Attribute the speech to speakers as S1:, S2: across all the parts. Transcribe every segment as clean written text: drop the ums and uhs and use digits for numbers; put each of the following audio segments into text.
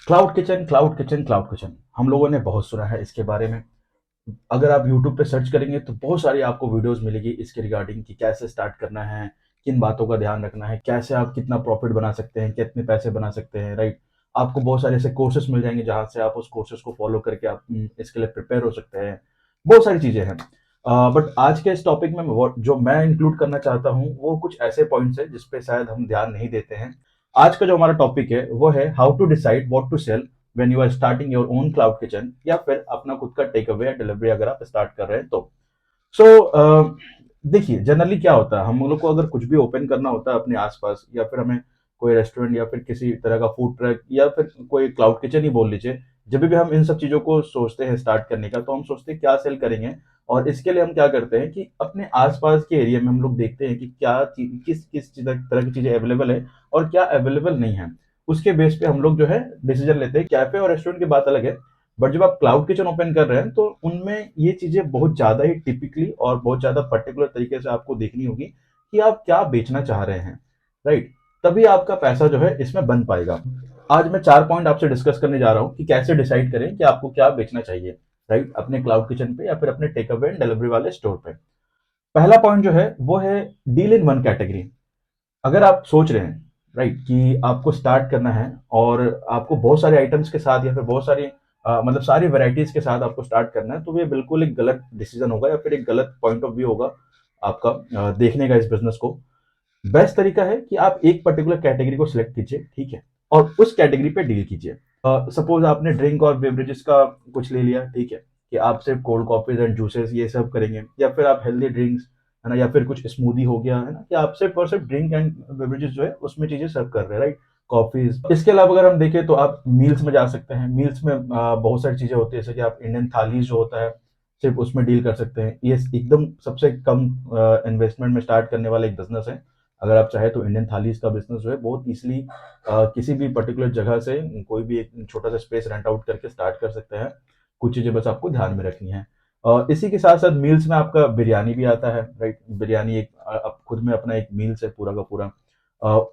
S1: Cloud kitchen, cloud kitchen, cloud kitchen, हम लोगों ने बहुत सुना है इसके बारे में। अगर आप यूट्यूब पे सर्च करेंगे तो बहुत सारी आपको वीडियोस मिलेगी इसके रिगार्डिंग कि कैसे स्टार्ट करना है, किन बातों का ध्यान रखना है, कैसे आप कितना प्रॉफिट बना सकते हैं, कितने पैसे बना सकते हैं, राइट। आपको बहुत सारे ऐसे कोर्सेस मिल जाएंगे जहां से आप उस कोर्सेस को फॉलो करके आप इसके लिए प्रिपेयर हो सकते हैं। बहुत सारी चीजें हैं। बट आज के इस टॉपिक में जो मैं इंक्लूड करना चाहता हूँ वो कुछ ऐसे पॉइंट्स है जिसपे शायद हम ध्यान नहीं देते हैं। आज का जो हमारा टॉपिक है वो है how to decide what to sell when you are starting your own cloud kitchen, या फिर अपना खुद का टेक अवे या डिलीवरी अगर आप स्टार्ट कर रहे हैं तो। सो देखिए, जनरली क्या होता है, हम लोग को अगर कुछ भी ओपन करना होता है अपने आसपास, या फिर हमें कोई रेस्टोरेंट या फिर किसी तरह का फूड ट्रक या फिर कोई क्लाउड किचन ही बोल लीजिए, जब भी हम इन सब चीजों को सोचते हैं स्टार्ट करने का, तो हम सोचते हैं क्या सेल करेंगे। और इसके लिए हम क्या करते हैं कि अपने आसपास के एरिया में हम लोग देखते हैं कि किस किस तरह की चीजें अवेलेबल है और क्या अवेलेबल नहीं है। उसके बेस पे हम लोग जो है डिसीजन लेते हैं। कैफे और रेस्टोरेंट की बात अलग है, बट जब आप क्लाउड किचन ओपन कर रहे हैं तो उनमें ये चीजें बहुत ज्यादा ही टिपिकली और बहुत ज्यादा पर्टिकुलर तरीके से आपको देखनी होगी कि आप क्या बेचना चाह रहे हैं, राइट। तभी आपका पैसा जो है इसमें बन पाएगा। आज मैं 4 पॉइंट आपसे डिस्कस करने जा रहा हूँ कि कैसे डिसाइड करें कि आपको क्या बेचना चाहिए, राइट, अपने क्लाउड किचन पे या फिर अपने टेक अवे एंड डिलीवरी वाले स्टोर पे। पहला पॉइंट जो है वो है डील इन वन कैटेगरी। अगर आप सोच रहे हैं, राइट, कि आपको स्टार्ट करना है और आपको बहुत सारे आइटम्स के साथ या फिर बहुत सारी मतलब सारी वैरायटीज के साथ आपको स्टार्ट करना है, तो ये बिल्कुल एक गलत डिसीजन होगा या फिर एक गलत पॉइंट ऑफ व्यू होगा आपका देखने का इस बिजनेस को। बेस्ट तरीका है कि आप एक पर्टिकुलर कैटेगरी को सिलेक्ट कीजिए, ठीक है, और उस कैटेगरी पे डील कीजिए। सपोज आपने ड्रिंक और बेवरेजेस का कुछ ले लिया, ठीक है, कि आप सिर्फ कोल्ड कॉफीज एंड जूसेस ये सब करेंगे, या फिर आप हेल्दी ड्रिंक्स, है ना, या फिर कुछ स्मूदी हो गया, है ना, कि आप सिर्फ और सिर्फ ड्रिंक एंड बेवरेजेस जो है उसमें चीजें सर्व कर रहे हैं, राइट, कॉफीज। इसके अलावा अगर हम देखें तो आप मील्स में जा सकते हैं। मील्स में बहुत सारी चीजें होती है, जैसे कि आप इंडियन थालीज जो होता है सिर्फ उसमें डील कर सकते हैं। ये एकदम सबसे कम इन्वेस्टमेंट में स्टार्ट करने वाला एक बिजनेस है। अगर आप चाहे तो इंडियन थालीज का बिजनेस जो है बहुत इजीली किसी भी पर्टिकुलर जगह से कोई भी एक छोटा सा स्पेस रेंट आउट करके स्टार्ट कर सकते हैं। कुछ चीजें बस आपको ध्यान में रखनी है। इसी के साथ साथ मील्स में आपका बिरयानी भी आता है, राइट। बिरयानी एक खुद में अपना एक मील्स है पूरा का पूरा।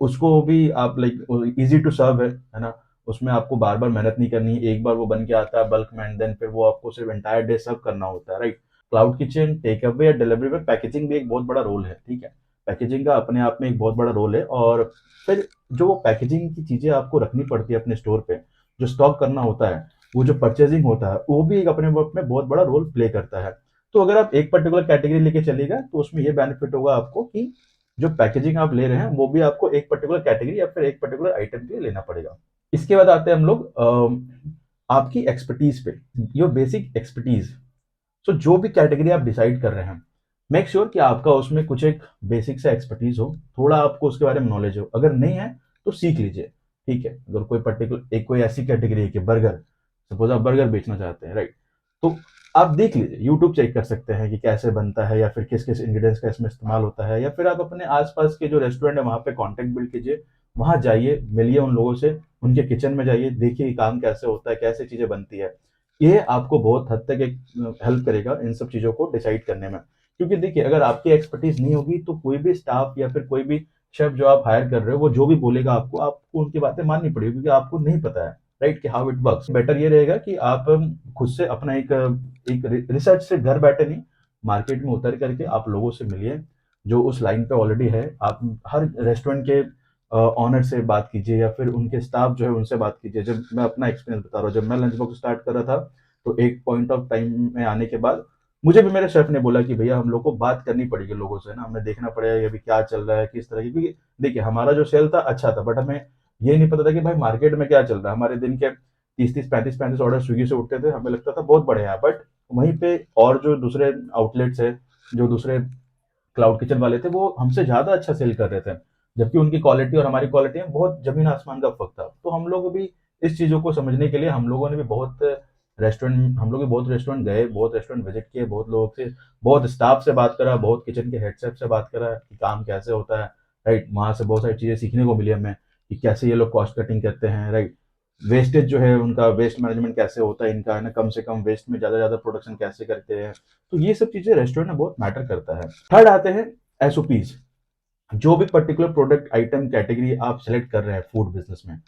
S1: उसको भी आप लाइक इजी टू सर्व है ना। उसमें आपको बार बार मेहनत नहीं करनी है, एक बार वो बन के आता है बल्क में, एंड देन फिर वो आपको सिर्फ एंटायर डे सर्व करना होता है, right. Cloud kitchen, take away या डिलीवरी में पैकेजिंग भी एक बहुत बड़ा रोल है, ठीक है। पैकेजिंग का अपने आप में एक बहुत बड़ा रोल है। और फिर जो वो पैकेजिंग की चीजें आपको रखनी पड़ती है अपने स्टोर पे, जो स्टॉक करना होता है, वो जो परचेजिंग होता है, वो भी एक अपने आप में बहुत बड़ा रोल प्ले करता है। तो अगर आप एक पर्टिकुलर कैटेगरी लेके चलेगा तो उसमें ये बेनिफिट होगा आपको कि जो पैकेजिंग आप ले रहे हैं वो भी आपको एक पर्टिकुलर कैटेगरी या फिर एक पर्टिकुलर आइटम के लिए लेना पड़ेगा। इसके बाद आते हैं हम लोग आपकी एक्सपर्टीज पे, योर बेसिक एक्सपर्टीज। सो जो भी कैटेगरी आप डिसाइड कर रहे हैं, मेक श्योर कि आपका उसमें कुछ एक बेसिक सा एक्सपर्टीज हो, थोड़ा आपको उसके बारे में नॉलेज हो। अगर नहीं है तो सीख लीजिए, ठीक है। अगर कोई पर्टिकुलर एक कोई ऐसी कैटेगरी है कि बर्गर, सपोज आप बर्गर बेचना चाहते हैं, राइट, तो आप देख लीजिए, यूट्यूब चेक कर सकते हैं कि कैसे बनता है या फिर किस किस इंग्रेडिएंट्स का इसमें इस्तेमाल होता है, या फिर आप अपने आसपास के जो रेस्टोरेंट है वहां पे कांटेक्ट बिल्ड कीजिए। वहां जाइए, मिलिए उन लोगों से, उनके किचन में जाइए, देखिए कि काम कैसे होता है, कैसे चीजें बनती है। ये आपको बहुत हद तक एक हेल्प करेगा इन सब चीजों को डिसाइड करने में। क्योंकि देखिए, अगर आपकी एक्सपर्टीज नहीं होगी तो कोई भी स्टाफ या फिर कोई भी शेफ जो आप हायर कर रहे हो, वो जो भी बोलेगा आपको आपको उनकी बातें माननी पड़ेगी, क्योंकि आपको नहीं पता है, राइट, कि हाउ इट वर्क्स। बेटर ये रहेगा कि आप खुद से अपना एक रिसर्च से घर बैठे नहीं, मार्केट में उतर करके आप लोगों से मिलिए जो उस लाइन पे ऑलरेडी है। आप हर रेस्टोरेंट के ऑनर से बात कीजिए या फिर उनके स्टाफ जो है उनसे बात कीजिए। जब मैं अपना एक्सपीरियंस बता रहा हूँ, जब मैं लंच बॉक्स स्टार्ट कर रहा था तो एक पॉइंट ऑफ टाइम में आने के बाद मुझे भी मेरे शेफ ने बोला कि भैया हम लोग को बात करनी पड़ेगी लोगों से ना, हमें देखना पड़ेगा कि अभी क्या चल रहा है, किस तरह की, क्योंकि देखिए हमारा जो सेल था अच्छा था, बट हमें ये नहीं पता था कि भाई मार्केट में क्या चल रहा है। हमारे दिन के 30-30 35-35 ऑर्डर स्विगी से उठते थे, हमें लगता था बहुत बढ़िया है, बट वहीं पे और जो दूसरे आउटलेट्स है, जो दूसरे क्लाउड किचन वाले थे, वो हमसे ज्यादा अच्छा सेल कर रहे थे, जबकि उनकी क्वालिटी और हमारी क्वालिटी में बहुत जमीन आसमान का फर्क था। तो हम लोग भी इस चीजों को समझने के लिए हम लोग भी बहुत रेस्टोरेंट गए, बहुत रेस्टोरेंट विजिट किए, बहुत लोगों से, बहुत स्टाफ से बात करा, बहुत किचन के हेड शेफ से बात करा कि काम कैसे होता है, राइट। वहां से बहुत सारी चीजें सीखने को मिली हमें कि कैसे ये लोग कॉस्ट कटिंग करते हैं, राइट। वेस्टेज जो है उनका, वेस्ट मैनेजमेंट कैसे होता है इनका, है ना, कम से कम वेस्ट में ज्यादा ज्यादा प्रोडक्शन कैसे करते हैं। तो ये सब चीजें रेस्टोरेंट में बहुत मैटर करता है। थर्ड आते हैं एसओपीज। जो भी पर्टिकुलर प्रोडक्ट आइटम कैटेगरी आप सेलेक्ट कर रहे हैं फूड बिजनेस में,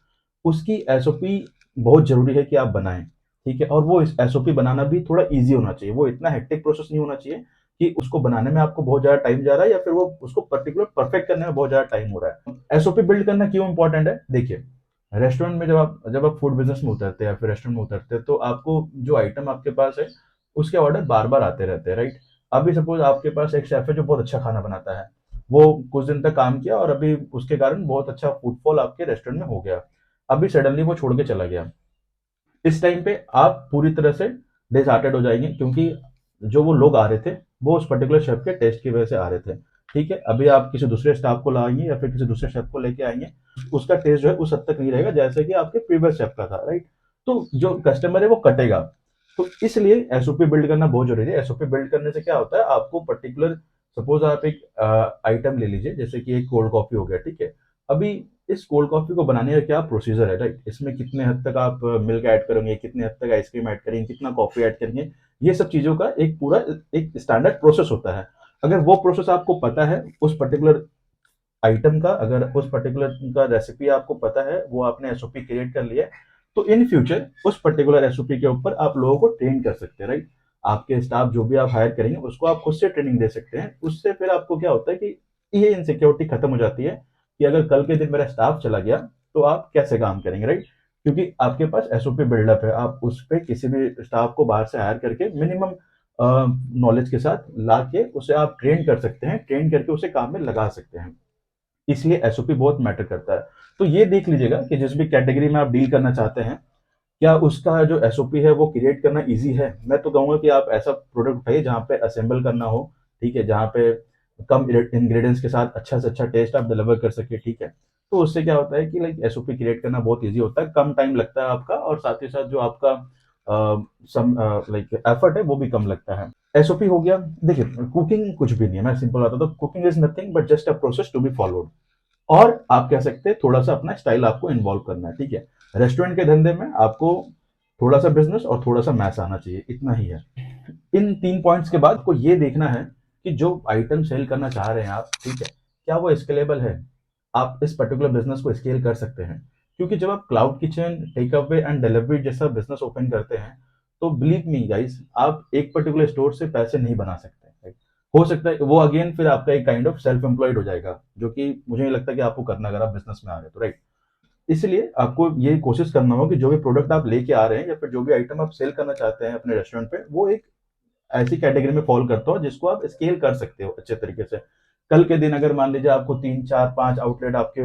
S1: उसकी एसओपी बहुत ज़रूरी है कि आप बनाएँ, ठीक है? और वो इस एसओपी बनाना भी थोड़ा ईज़ी होना चाहिए, वो इतना हेक्टिक प्रोसेस नहीं होना चाहिए कि उसको बनाने में आपको बहुत ज़्यादा टाइम जा रहा है या फिर वो उसको पर्टिकुलर परफेक्ट करने में बहुत ज़्यादा टाइम हो रहा है। एसओपी बिल्ड करना क्यों इम्पोर्टेंट है? देखिए, रेस्टोरेंट में जब आप फूड बिज़नेस में उतरते हैं या फिर रेस्टोरेंट में उतरते हैं, तो आपको जो आइटम आपके पास है, उसके ऑर्डर बार-बार आते रहते हैं, राइट? अभी सपोज़ आपके पास एक शेफ़ है जो बहुत अच्छा खाना बनाता है, वो कुछ दिन तक काम किया और अभी उसके कारण बहुत अच्छा फुटफॉल आपके रेस्टोरेंट में हो गया। अभी सडनली वो छोड़ के चला गया। इस टाइम पे आप पूरी तरह से डिसहार्टेड हो जाएँगे क्योंकि जो वो लोग आ रहे थे, वो उस पर्टिकुलर शेफ़ के टेस्ट की वज़ह से आ रहे थे, ठीक है? अभी आप किसी दूसरे स्टाफ़ को लाएँगे या फिर किसी दूसरे शेफ़ को लेके आएँगे, उसका टेस्ट जो है उस हद तक नहीं रहेगा जैसे कि आपके प्रीवियस शेफ़ का था, राइट? तो जो कस्टमर है वो कटेगा। तो इसलिए एसओपी बिल्ड करना बहुत ज़रूरी है। एसओपी बिल्ड करने से क्या होता है, आपको पर्टिकुलर सपोज़ आप एक आइटम ले लीजिए जैसे कि एक कोल्ड कॉफ़ी हो गया, ठीक है? अभी इस कोल्ड कॉफ़ी को बनाने का क्या प्रोसीजर है, राइट? इसमें कितने हद तक आप मिल्क ऐड करोगे, कितने हद तक आइसक्रीम ऐड करेंगे, कितना कॉफ़ी ऐड करेंगे, ये सब चीज़ों का एक पूरा एक स्टैंडर्ड प्रोसेस होता है। अगर वो प्रोसेस आपको पता है, उस पर्टिकुलर आइटम का अगर उस पर्टिकुलर का रेसिपी आपको पता है, वो आपने एसओपी क्रिएट कर लिया है, तो इन फ्यूचर उस पर्टिकुलर एसओपी के ऊपर आप लोगों को ट्रेन कर सकते हैं, राइट? आपके स्टाफ जो भी आप हायर करेंगे, उसको आप खुद से ट्रेनिंग दे सकते हैं। उससे फिर आपको क्या होता है कि ये इनसिक्योरिटी खत्म हो जाती है कि अगर कल के दिन मेरा स्टाफ चला गया, तो आप कैसे काम करेंगे, राइट? क्योंकि आपके पास एसओपी बिल्डअप है, आप उस पे किसी भी स्टाफ को बाहर से हायर करके मिनिमम नॉलेज के साथ लाके उसे आप ट्रेन कर सकते हैं, ट्रेन करके उसे काम में लगा सकते हैं। इसलिए एसओपी बहुत मैटर करता है। तो ये देख लीजिएगा कि जिस भी कैटेगरी में आप डील करना चाहते हैं, क्या उसका जो एसओपी है वो क्रिएट करना ईज़ी है? मैं तो कहूँगा कि आप ऐसा प्रोडक्ट उठाइए जहाँ पे असेंबल करना हो, ठीक है? जहाँ पे कम इंग्रीडिएंट्स के साथ अच्छा से अच्छा टेस्ट आप डिलीवर कर सकें, ठीक है? तो उससे क्या होता है कि लाइक एसओपी क्रिएट करना बहुत ईज़ी होता है, कम टाइम लगता है आपका और साथ ही साथ जो आपका लाइक एफर्ट है वो भी कम लगता है। एसओपी हो गया, देखिए कुकिंग कुछ भी नहीं है, मैं सिंपल बताता हूँ, cooking is nothing but just a process to be followed. और आप कह सकते हैं थोड़ा-सा अपना स्टाइल आपको इन्वॉल्व करना है, ठीक है? रेस्टोरेंट के धंधे में आपको थोड़ा-सा बिज़नेस और थोड़ा-सा मैथ्स आना चाहिए, इतना ही है। इन 3 पॉइंट्स के बाद आपको ये देखना है कि जो आइटम सेल करना चाह रहे हैं आप, ठीक है? क्या वो स्केलेबल है? आप इस पर्टिकुलर बिज़नेस को स्केल कर सकते हैं? क्योंकि जब आप cloud kitchen, take away and delivery जैसा बिज़नेस ओपन करते हैं, तो बिलीव मी गाइज़ आप एक पर्टिकुलर स्टोर से पैसे नहीं बना सकते, राइट? हो सकता है वो अगेन फिर आपका एक काइंड ऑफ सेल्फ एम्प्लॉयड हो जाएगा, जो कि मुझे नहीं लगता कि आपको करना अगर आप बिज़नेस में आ रहे हैं तो, राइट? इसलिए आपको ये कोशिश करना होगा कि जो भी प्रोडक्ट आप लेके आ रहे हैं या फिर जो भी आइटम आप सेल करना चाहते हैं अपने रेस्टोरेंट पे, वो एक ऐसी कैटेगरी में फॉल करता हो जिसको आप स्केल कर सकते हो अच्छे तरीके से। कल के दिन अगर मान लीजिए आपको 3, 4, 5 आउटलेट आपके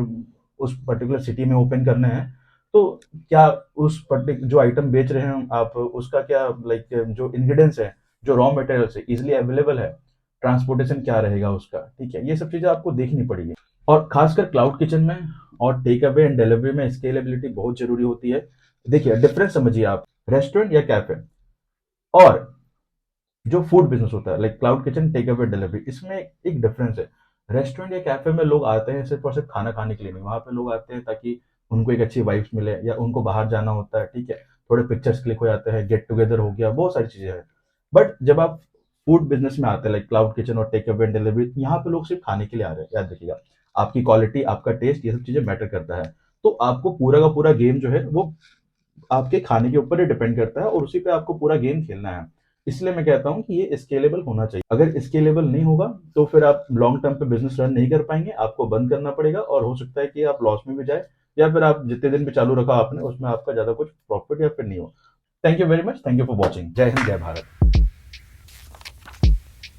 S1: उस पर्टिकुलर सिटी में ओपन करने हैं, तो क्या उस जो आइटम बेच रहे हैं आप उसका क्या लाइक जो इंग्रीडिएंट्स हैं, जो रॉ मटेरियल्स है, ईज़िली अवेलेबल है? ट्रांसपोर्टेशन क्या रहेगा उसका, ठीक है? ये सब चीज़ें आपको देखनी पड़ेगी। और खासकर क्लाउड किचन में और टेक अवे एंड डिलीवरी में स्केलेबिलिटी बहुत ज़रूरी होती है। देखिए डिफरेंस समझिए आप, रेस्टोरेंट या कैफ़े और जो फूड बिज़नेस होता है like cloud kitchen, take away, delivery, इसमें एक डिफरेंस है। रेस्टोरेंट या कैफ़े में लोग आते हैं सिर्फ़ और सिर्फ़ खाना खाने के लिए नहीं, वहाँ पे लोग आते हैं ताकि उनको एक अच्छी वाइब्स मिले या उनको बाहर जाना होता है, ठीक है? थोड़े पिक्चर्स क्लिक हो जाते हैं, गेट टुगेदर हो गया, बहुत सारी चीज़ें हैं। बट जब आप फूड बिज़नेस में आते हैं लाइक क्लाउड किचन और टेक अवे एंड डिलीवरी, यहाँ पे लोग सिर्फ़ खाने के लिए आ रहे हैं, याद रखिएगा। आपकी क्वालिटी, आपका टेस्ट, ये सब चीज़ें मैटर करता है। तो आपको पूरा का पूरा गेम जो है वो आपके खाने के ऊपर ही डिपेंड करता है और उसी पे आपको पूरा गेम खेलना है। इसलिए मैं कहता हूँ कि ये स्केलेबल होना चाहिए। अगर स्केलेबल नहीं होगा, तो फिर आप लॉन्ग टर्म पे बिज़नेस रन नहीं कर पाएँगे, आपको बंद करना पड़ेगा और हो सकता है कि आप लॉस में भी जाएँ या फिर आप जितने दिन भी चालू रखा आपने, उसमें आपका ज़्यादा कुछ प्रॉफ़िट या फिर नहीं हो। Thank you very much, thank you for watching. जय हिंद, जय भारत।